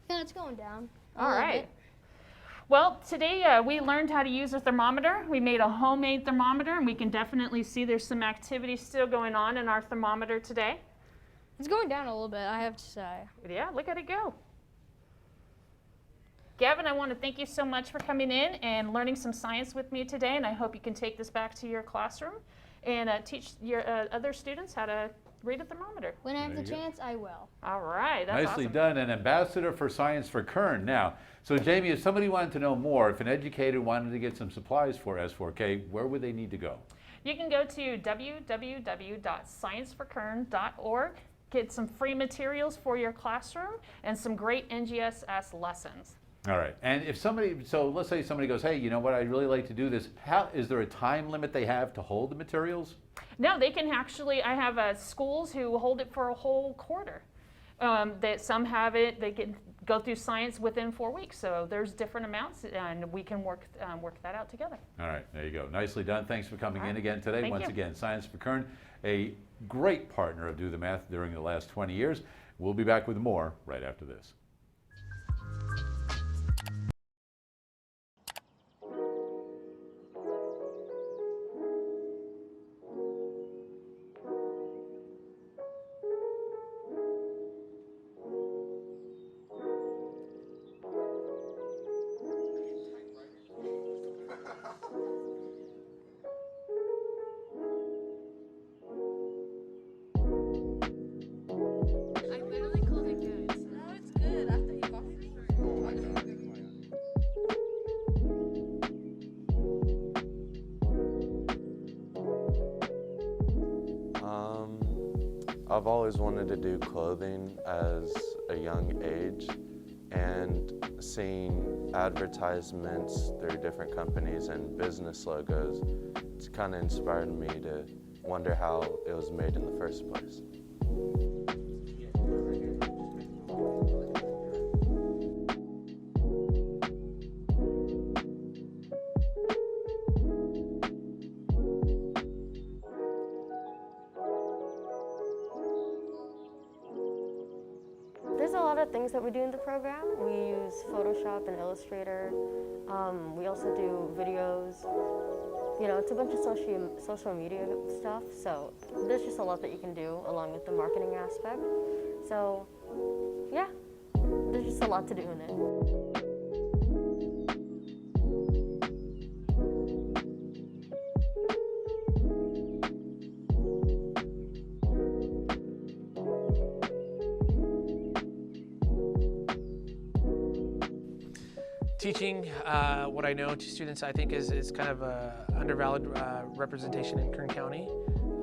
Yeah, it's going down. All right. Well, today we learned how to use a thermometer. We made a homemade thermometer, and we can definitely see there's some activity still going on in our thermometer today. It's going down a little bit, I have to say. Yeah, look at it go. Gavin, I want to thank you so much for coming in and learning some science with me today, and I hope you can take this back to your classroom and teach your other students how to read a thermometer. When I have the chance, I will. All right, that's Nicely awesome. done, an ambassador for science for Kern. Now, so Jamie, if somebody wanted to know more, if an educator wanted to get some supplies for S4K, where would they need to go? You can go to www.scienceforkern.org, get some free materials for your classroom and some great NGSS lessons. All right, and if somebody, so let's say somebody goes, hey, you know what, I'd really like to do this. How, is there a time limit they have to hold the materials? No, they can actually, I have schools who hold it for a whole quarter. That some have it, they can go through science within 4 weeks. So there's different amounts, and we can work that out together. All right, there you go. Nicely done. Thanks for coming in again today. Thank Once you. again, Science for Kern, a great partner of Do the Math during the last 20 years. We'll be back with more right after this. I've always wanted to do clothing as a young age, and seeing advertisements through different companies and business logos, it's kind of inspired me to wonder how it was made in the first place. There's a lot of things that we do in the program. We use Photoshop and Illustrator. We also do videos. You know, it's a bunch of social media stuff. So there's just a lot that you can do along with the marketing aspect. So yeah, there's just a lot to do in it. Teaching what I know to students, I think, is kind of a undervalued representation in Kern County.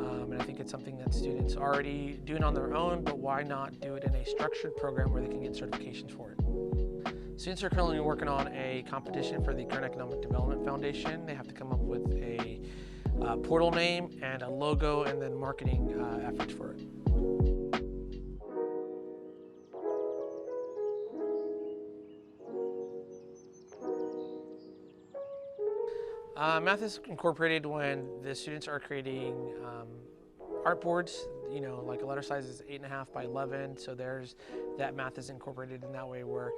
And I think it's something that students are already doing on their own, but why not do it in a structured program where they can get certifications for it? Students are currently working on a competition for the Kern Economic Development Foundation. They have to come up with a portal name and a logo and then marketing efforts for it. Math is incorporated when the students are creating art boards. You know, like a letter size is 8.5 by 11, so there's that math is incorporated in that way where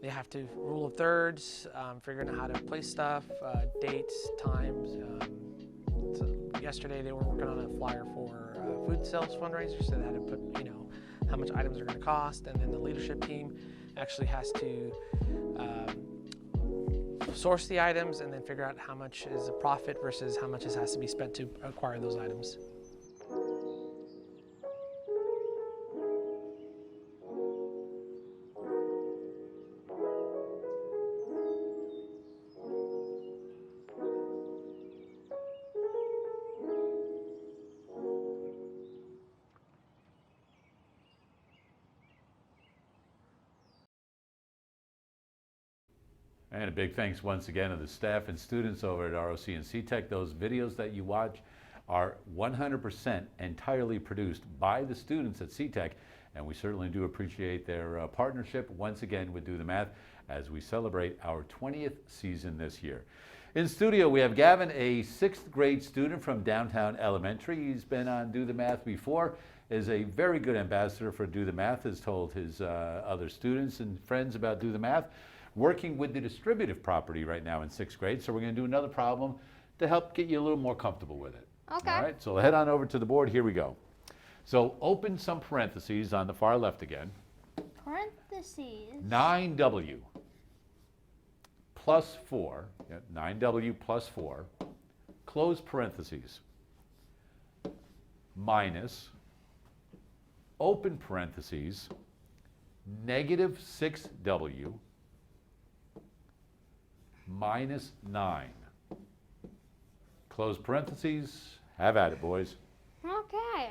They have to rule of thirds, figuring out how to place stuff, dates, times. So yesterday they were working on a flyer for food sales fundraiser, so they had to put, how much items are going to cost, and then the leadership team actually has to source the items and then figure out how much is a profit versus how much has to be spent to acquire those items. And a big thanks once again to the staff and students over at ROC and CTEC. Those videos that you watch are 100% entirely produced by the students at CTEC, and we certainly do appreciate their partnership once again with Do the Math as we celebrate our 20th season this year. In studio we have Gavin, a 6th grade student from Downtown Elementary. He's been on Do the Math before, is a very good ambassador for Do the Math, has told his other students and friends about Do the Math. Working with the distributive property right now in 6th grade, so we're going to do another problem to help get you a little more comfortable with it. Okay. All right, so head on over to the board. Here we go. So open some parentheses on the far left again. Parentheses. 9W plus 4, 9W plus 4, close parentheses, minus, open parentheses, negative 6W minus 9. Close parentheses. Have at it, boys. Okay.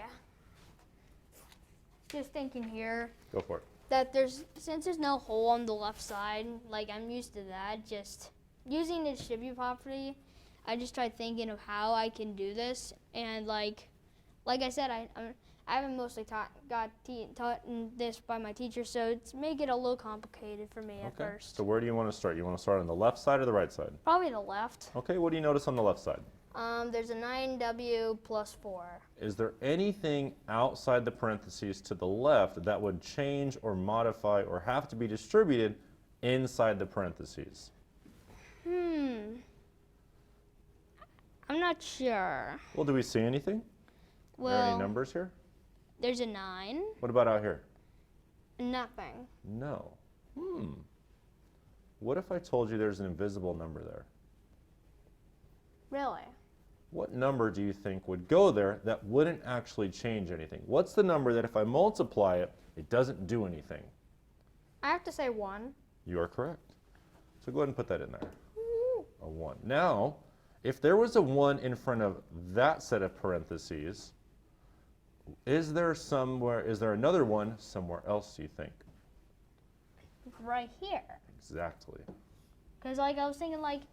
Just thinking here Go for it. that since there's no hole on the left side, like I'm used to that, just using the distribute property, I just tried thinking of how I can do this, and like I said, I haven't mostly taught this by my teacher, so it's make it a little complicated for me at first. So where do you want to start? You want to start on the left side or the right side? Probably the left. Okay, what do you notice on the left side? There's a 9W plus 4. Is there anything outside the parentheses to the left that would change or modify or have to be distributed inside the parentheses? I'm not sure. Well, do we see anything? Are there any Well, numbers here? there's a 9. What about out here? Nothing. No. What if I told you there's an invisible number there? Really? What number do you think would go there that wouldn't actually change anything? What's the number that if I multiply it, it doesn't do anything? I have to say 1. You are correct. So go ahead and put that in there. A 1. Now, if there was a 1 in front of that set of parentheses, is there another one somewhere else, do you think? Right here. Exactly. Because like I was thinking like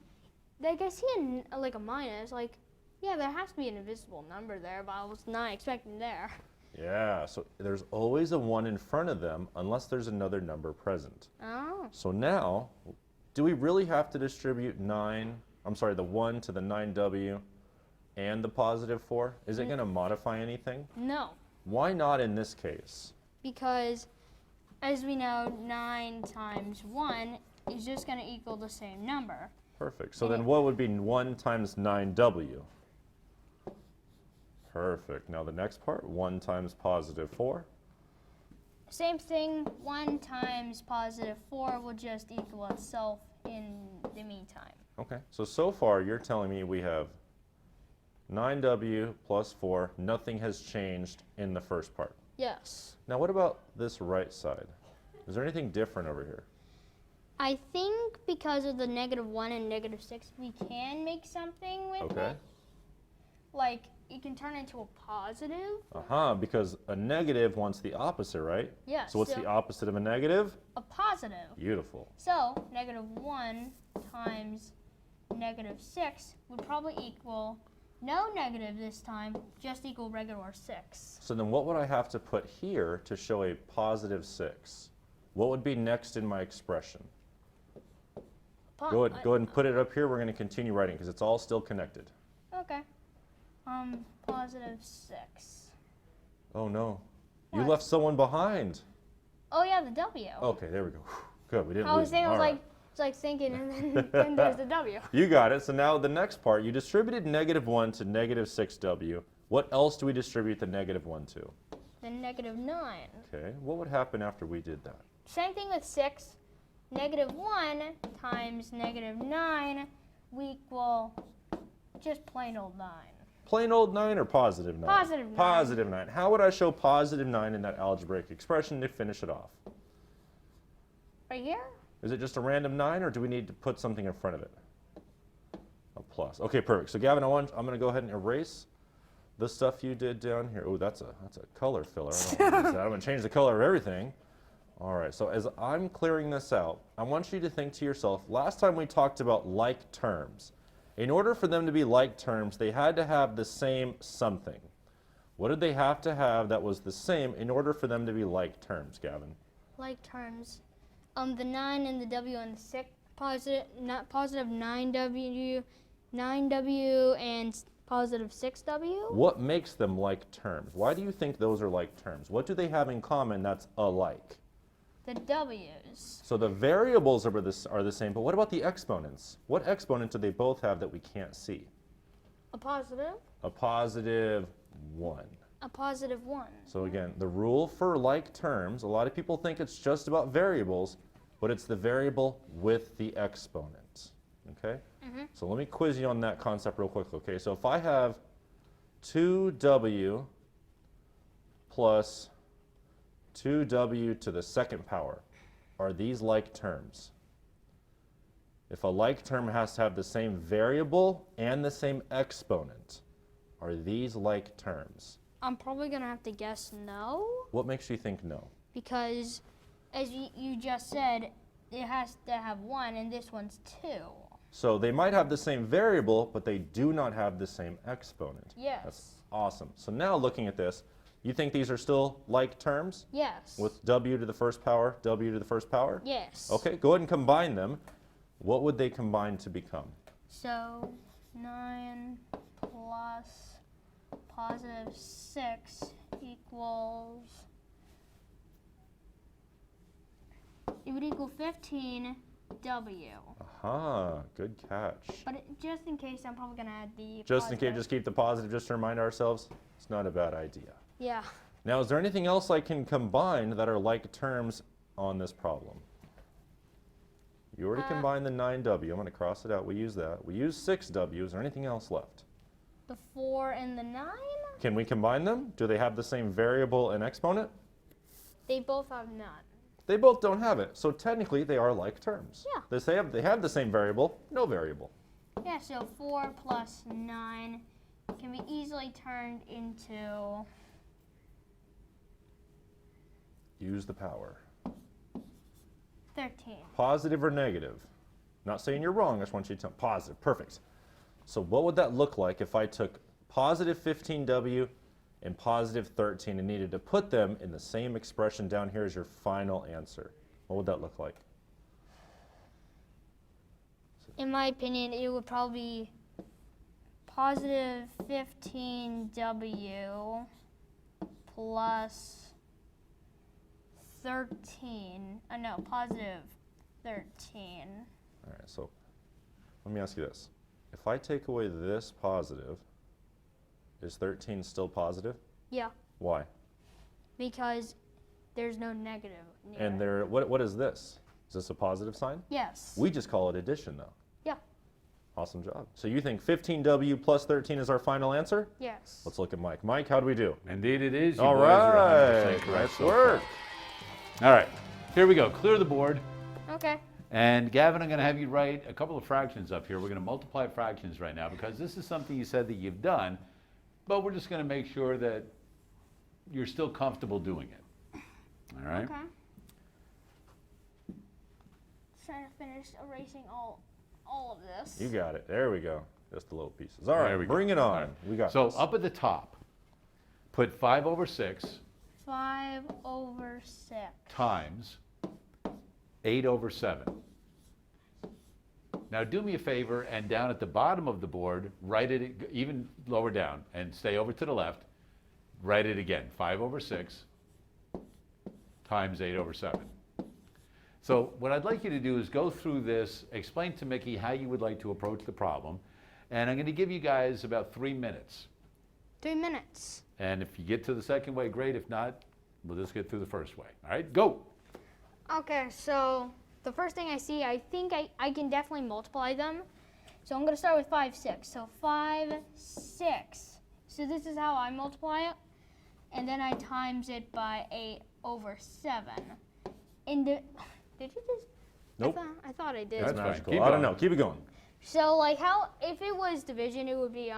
I see like a minus, like yeah, there has to be an invisible number there, but I was not expecting there. Yeah, so there's always a 1 in front of them unless there's another number present. Oh. So now, do we really have to distribute the 1 to the 9W and the positive 4? Is it going to modify anything? No. Why not in this case? Because as we know, 9 times 1 is just going to equal the same number. Perfect. So then what would be 1 times 9W? Perfect. Now the next part, 1 times positive 4. Same thing, 1 times positive 4 will just equal itself in the meantime. Okay. So far you're telling me we have 9W plus 4, nothing has changed in the first part. Yes. Now what about this right side? Is there anything different over here? I think because of the -1 and -6, we can make something with Okay. it. Like, it can turn into a positive. Because a negative wants the opposite, right? Yes. So what's the opposite of a negative? A positive. Beautiful. So, -1 times -6 would probably equal no negative this time, just equal regular 6. So then what would I have to put here to show a positive 6? What would be next in my expression? Go ahead and put it up here. We're going to continue writing because it's all still connected. Okay. Positive 6. Oh no. What? You left someone behind. Oh yeah, the W. Okay, there we go. Good, we didn't I was lose. thinking, I was All like, right. it's like thinking, and then there's the W. You got it. So now the next part, you distributed -1 to -6W. What else do we distribute the -1 to? Then -9. Okay, what would happen after we did that? Same thing with 6. -1 times -9 we equal just plain old 9. Plain old 9 or positive 9? Positive 9. Positive 9. How would I show positive 9 in that algebraic expression to finish it off? Right here? Is it just a random 9, or do we need to put something in front of it? A plus. Okay, perfect. So Gavin, I'm going to go ahead and erase the stuff you did down here. Oh, that's a color filler. I don't want to use that. I'm going to change the color of everything. All right, so as I'm clearing this out, I want you to think to yourself, last time we talked about like terms. In order for them to be like terms, they had to have the same something. What did they have to have that was the same in order for them to be like terms, Gavin? Like terms. The 9 and the W and the 6, positive 9W and positive 6W. What makes them like terms? Why do you think those are like terms? What do they have in common that's alike? The W's. So the variables are the same, but what about the exponents? What exponent do they both have that we can't see? A positive. A positive 1. A positive 1. So again, the rule for like terms, a lot of people think it's just about variables, but it's the variable with the exponent. Okay? So let me quiz you on that concept real quick. Okay, so if I have 2W plus 2W to the second power, are these like terms? If a like term has to have the same variable and the same exponent, are these like terms? I'm probably going to have to guess no. What makes you think no? Because, as you just said, it has to have 1, and this one's 2. So they might have the same variable, but they do not have the same exponent. Yes. That's awesome. So now looking at this, you think these are still like terms? Yes. With W to the first power, W to the first power? Yes. Okay, go ahead and combine them. What would they combine to become? So 9 plus positive 6 equals, it would equal 15W. Aha, good catch. But just in case, I'm probably going to add the Just in positive. case, just keep the positive just to remind ourselves. It's not a bad idea. Yeah. Now, is there anything else I can combine that are like terms on this problem? You already combined the 9W. I'm going to cross it out. We use that. We use 6W. Is there anything else left? The 4 and the 9? Can we combine them? Do they have the same variable and exponent? They both have none. They both don't have it. So technically, they are like terms. Yeah. They have the same variable, no variable. Yeah, so 4 plus 9 can be easily turned into... Use the power. 13. Positive or negative? Not saying you're wrong, I just want you to tell positive. Perfect. So what would that look like if I took positive 15W and positive 13 and needed to put them in the same expression down here as your final answer? What would that look like? In my opinion, it would probably be positive 15W plus 13. No, positive 13. All right, so let me ask you this. If I take away this positive, is 13 still positive? Yeah, Why? because there's no negative near And it. what is this? Is this a positive sign? Yes. We just call it addition, though. Yeah. Awesome job. So you think 15W plus 13 is our final answer? Yes. Let's look at Mike. Mike, how do we do? Indeed it is. You All boys are 100% right. correct Nice so work. far. All right, here we go. Clear the board. Okay. And Gavin, I'm going to have you write a couple of fractions up here. We're going to multiply fractions right now because this is something you said that you've done, but we're just going to make sure that you're still comfortable doing it. All right? Okay. Trying to finish erasing all of this. You got it. There we go. Just the little pieces. All There right, we go. bring it on. All right. We got So this. up at the top, put 5 over 6 5 over 6. times 8 over 7. Now do me a favor and down at the bottom of the board, write it even lower down and stay over to the left. Write it again, 5 over 6 times 8 over 7. So what I'd like you to do is go through this, explain to Mickey how you would like to approach the problem, and I'm going to give you guys about 3 minutes. 3 minutes. And if you get to the second way, great. If not, we'll just get through the first way. All right, go. Okay, so the first thing I see, I think I can definitely multiply them. So I'm going to start with 5, 6. So 5, 6. So this is how I multiply it. And then I times it by 8 over 7. And did you just? Nope. I thought I did. That's That's magical. fine. Keep I don't going. know. Keep it going. So like how, if it was division, it would be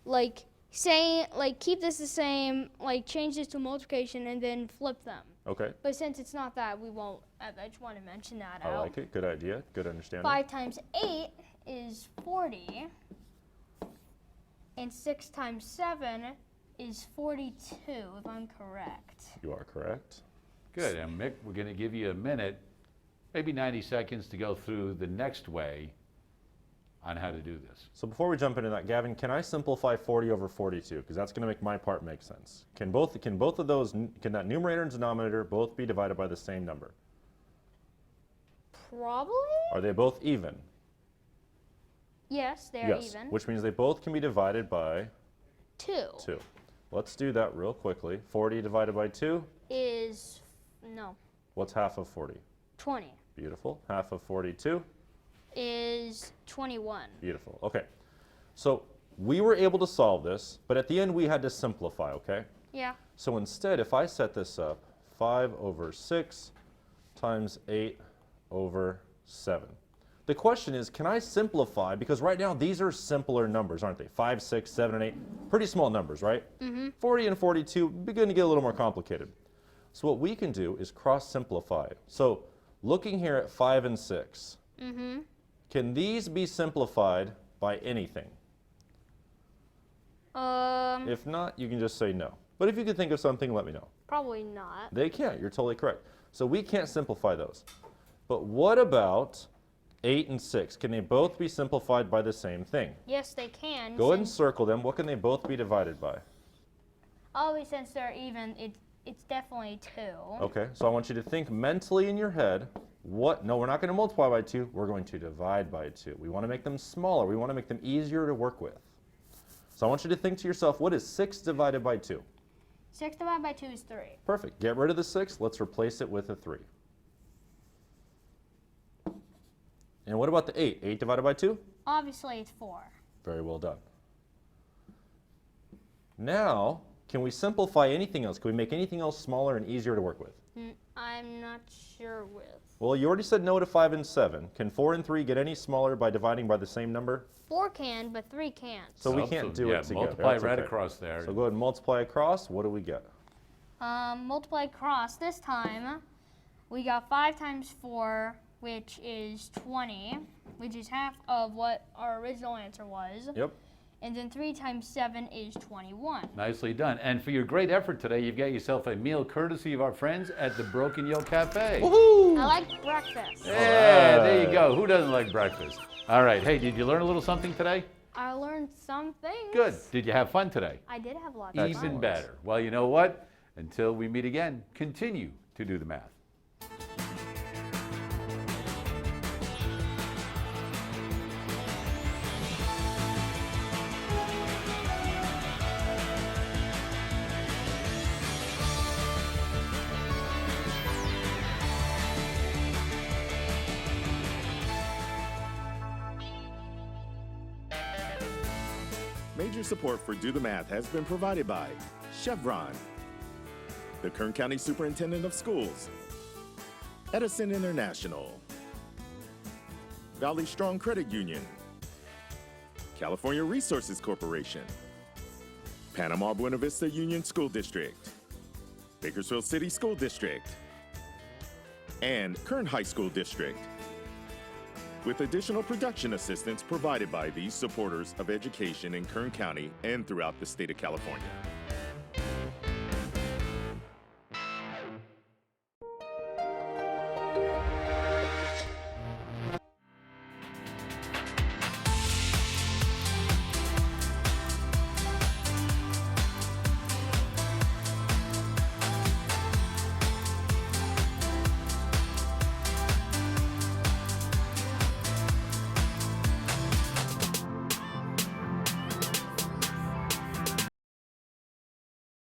like saying, like keep this the same, like change this to multiplication and then flip them. Okay. But since it's not that, we won't, I just want to mention that I out. like it. Good idea. Good understanding. 5 times 8 is 40. And 6 times 7 is 42, if I'm correct. You are correct. Good. And Mick, we're going to give you a minute, maybe 90 seconds to go through the next way on how to do this. So before we jump into that, Gavin, can I simplify 40 over 42? Because that's going to make my part make sense. Can both of those, can that numerator and denominator both be divided by the same number? Probably? Are they both even? Yes, they're Yes, even. which means they both can be divided by 2 2. Let's do that real quickly. 40 divided by 2, is, no, what's half of 40? 20 Beautiful. Half of 42? is 21. Beautiful. Okay. So we were able to solve this, but at the end we had to simplify, okay? Yeah. So instead, if I set this up, 5 over 6 times 8 over 7. The question is, can I simplify? Because right now, these are simpler numbers, aren't they? 5, 6, 7, and 8. Pretty small numbers, right? 40 and 42 begin to get a little more complicated. So what we can do is cross-simplify. So looking here at 5 and 6, can these be simplified by anything? If not, you can just say no. But if you can think of something, let me know. Probably not. They can't. You're totally correct. So we can't simplify those. But what about 8 and 6? Can they both be simplified by the same thing? Yes, they can. Go ahead and circle them. What can they both be divided by? Always, since they're even, it's definitely 2. Okay, so I want you to think mentally in your head, no, we're not going to multiply by 2. We're going to divide by 2. We want to make them smaller. We want to make them easier to work with. So I want you to think to yourself, what is 6 divided by 2? 6 divided by 2 is 3. Perfect. Get rid of the 6. Let's replace it with a 3. And what about the 8? 8 divided by 2? Obviously, it's 4. Very well done. Now, can we simplify anything else? Can we make anything else smaller and easier to work with? I'm not sure with. Well, you already said no to 5 and 7. Can 4 and 3 get any smaller by dividing by the same number? 4 can, but 3 can't. So we can't do it together. Multiply That's right okay. across there. So go ahead and multiply across. What do we get? Multiply across. This time, we got 5 times 4, which is 20, which is half of what our original answer was. Yep. And then 3 times 7 is 21. Nicely done. And for your great effort today, you've got yourself a meal courtesy of our friends at the Broken Yolk Cafe. Woohoo! I like breakfast. Yeah, there you go. Who doesn't like breakfast? All right. Hey, did you learn a little something today? I learned some things. Good. Did you have fun today? I did have lots of fun. Even better. Well, you know what? Until we meet again, continue to do the math. Major support for Do the Math has been provided by Chevron, the Kern County Superintendent of Schools, Edison International, Valley Strong Credit Union, California Resources Corporation, Panama Buena Vista Union School District, Bakersfield City School District, and Kern High School District, with additional production assistance provided by these supporters of education in Kern County and throughout the state of California.